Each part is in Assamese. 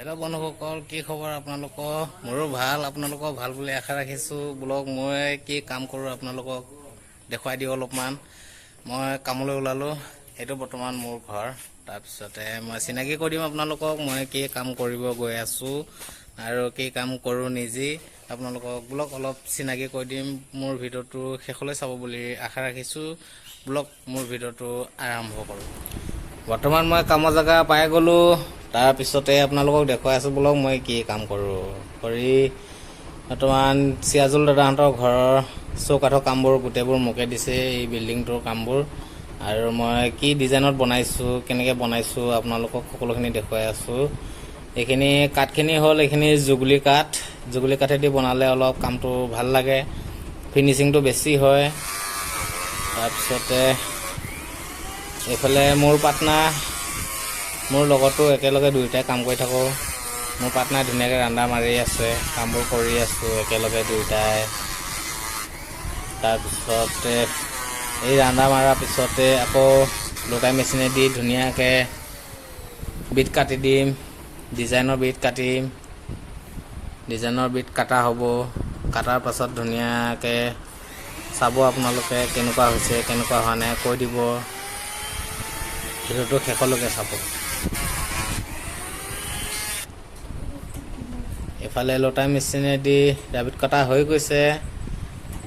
হেল্ল' বন্ধুসকল, কি খবৰ আপোনালোকৰ? মোৰো ভাল, আপোনালোকৰ ভাল বুলি আশা ৰাখিছোঁ। ব্লগ মই কি কাম কৰোঁ আপোনালোকক দেখুৱাই দিওঁ অলপমান। মই কামলৈ ওলালোঁ, এইটো বৰ্তমান মোৰ ঘৰ। তাৰপিছতে মই চিনাকি কৰি দিম আপোনালোকক মই কি কাম কৰিব গৈ আছোঁ আৰু কি কাম কৰোঁ নিজেই আপোনালোকক ব্লগ অলপ চিনাকি কৰি দিম। মোৰ ভিডিঅ'টো শেষলৈ চাব বুলি আশা ৰাখিছোঁ। ব্লগ মোৰ ভিডিঅ'টো আৰম্ভ কৰোঁ। বৰ্তমান মই কামৰ জেগা পাই গ'লোঁ। তাৰপিছতে আপোনালোকক দেখুৱাই আছোঁ ব্লগ মই কি কাম কৰোঁ বৰ্তমান চিয়াজুল দাদাহঁতৰ ঘৰৰ চৌকাঠৰ কামবোৰ গোটেইবোৰ মোকে দিছে, এই বিল্ডিংটোৰ কামবোৰ। আৰু মই কি ডিজাইনত বনাইছোঁ, কেনেকৈ বনাইছোঁ আপোনালোকক সকলোখিনি দেখুৱাই আছোঁ। এইখিনি কাঠখিনি হ'ল, এইখিনি জুগুলি কাঠেদি বনালে অলপ কামটো ভাল লাগে, ফিনিচিংটো বেছি হয়। তাৰপিছতে এইফালে মোৰ পাৰ্টনাৰ, মোৰ লগতো একেলগে দুয়োটাই কাম কৰি থাকোঁ। মোৰ পাৰ্টনাৰ ধুনীয়াকৈ ৰান্দা মাৰি আছে, কামবোৰ কৰি আছোঁ একেলগে দুয়োটাই। তাৰপিছতে এই ৰান্দা মৰাৰ পিছতে আকৌ লোটাই মেচিনেদি ধুনীয়াকৈ বিট কাটি দিম, ডিজাইনৰ বিট কাটিম। ডিজাইনৰ বিট কটা হ'ব, কটাৰ পাছত ধুনীয়াকৈ চাব আপোনালোকে কেনেকুৱা হৈছে কেনেকুৱা হোৱা নাই কৈ দিব। ভিডিঅ'টো শেষলৈকে চাব। এইফালে লোটাই মেচিনেদি ৰাবিট কটা হৈ গৈছে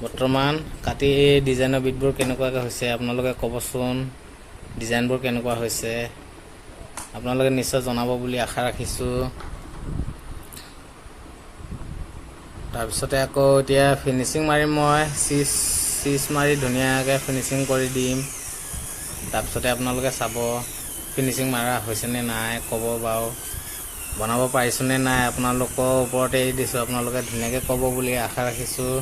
বৰ্তমান। কাটি ডিজাইনৰ বিটবোৰ কেনেকুৱাকৈ হৈছে আপোনালোকে ক'বচোন, ডিজাইনবোৰ কেনেকুৱা হৈছে আপোনালোকে নিশ্চয় জনাব বুলি আশা ৰাখিছোঁ। তাৰপিছতে আকৌ এতিয়া ফিনিচিং মাৰিম, মই চিজ মাৰি ধুনীয়াকৈ ফিনিচিং কৰি দিম। তাৰপিছতে আপোনালোকে চাব ফিনিচিং মাৰা হৈছেনে নাই ক'ব বাৰু, বনাব পাৰিছোঁনে নাই আপোনালোকৰ ওপৰতে এৰি দিছোঁ। আপোনালোকে ধুনীয়াকৈ ক'ব বুলি আশা ৰাখিছোঁ।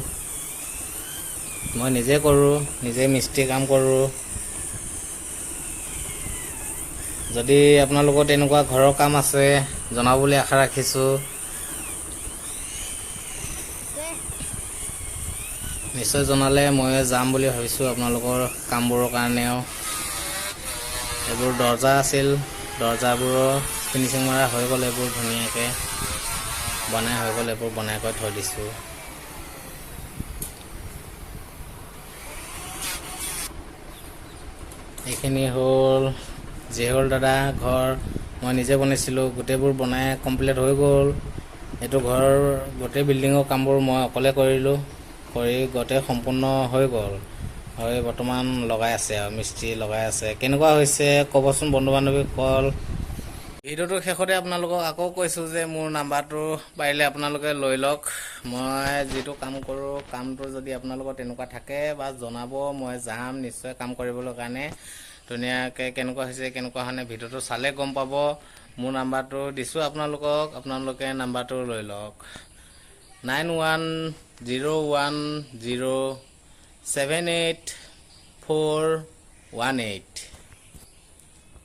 মই নিজে কৰোঁ, নিজে মিস্ত্ৰী কাম কৰোঁ। যদি আপোনালোকৰ তেনেকুৱা ঘৰৰ কাম আছে জনাব বুলি আশা ৰাখিছোঁ। নিশ্চয় জনালে মই যাম বুলি ভাবিছোঁ আপোনালোকৰ কামবোৰৰ কাৰণেও। এইবোৰ দৰ্জা আছিল, দৰ্জাবোৰৰ ফিনিচিং মৰা হৈ গ'ল, এইবোৰ ধুনীয়াকৈ বনাই হৈ গ'ল, এইবোৰ বনাই কৰি থৈ দিছোঁ। এইখিনি হ'ল জেহল দাদা ঘৰ, মই নিজে বনাইছিলোঁ, গোটেইবোৰ বনাই কমপ্লিট হৈ গ'ল। এইটো ঘৰৰ গোটেই বিল্ডিঙৰ কামবোৰ মই অকলে কৰিলোঁ, কৰি গোটেই সম্পূৰ্ণ হৈ গ'ল। হয় বৰ্তমান লগাই আছে আৰু মিস্ত্ৰী লগাই আছে। কেনেকুৱা হৈছে ক'বচোন বন্ধু বান্ধৱীসকল। ভিডিঅ'টোৰ শেষতে আপোনালোকক আকৌ কৈছোঁ যে মোৰ নাম্বাৰটো পাৰিলে আপোনালোকে লৈ লওক। মই যিটো কাম কৰোঁ কামটো যদি আপোনালোকৰ তেনেকুৱা থাকে বা জনাব, মই যাম নিশ্চয় কাম কৰিবলৈ কাৰণে। ধুনীয়াকৈ কেনেকুৱা হৈছে কেনেকুৱা হোৱা নাই ভিডিঅ'টো চালে গম পাব। মোৰ নাম্বাৰটো দিছোঁ আপোনালোকক, আপোনালোকে নাম্বাৰটো লৈ লওক 9101078418।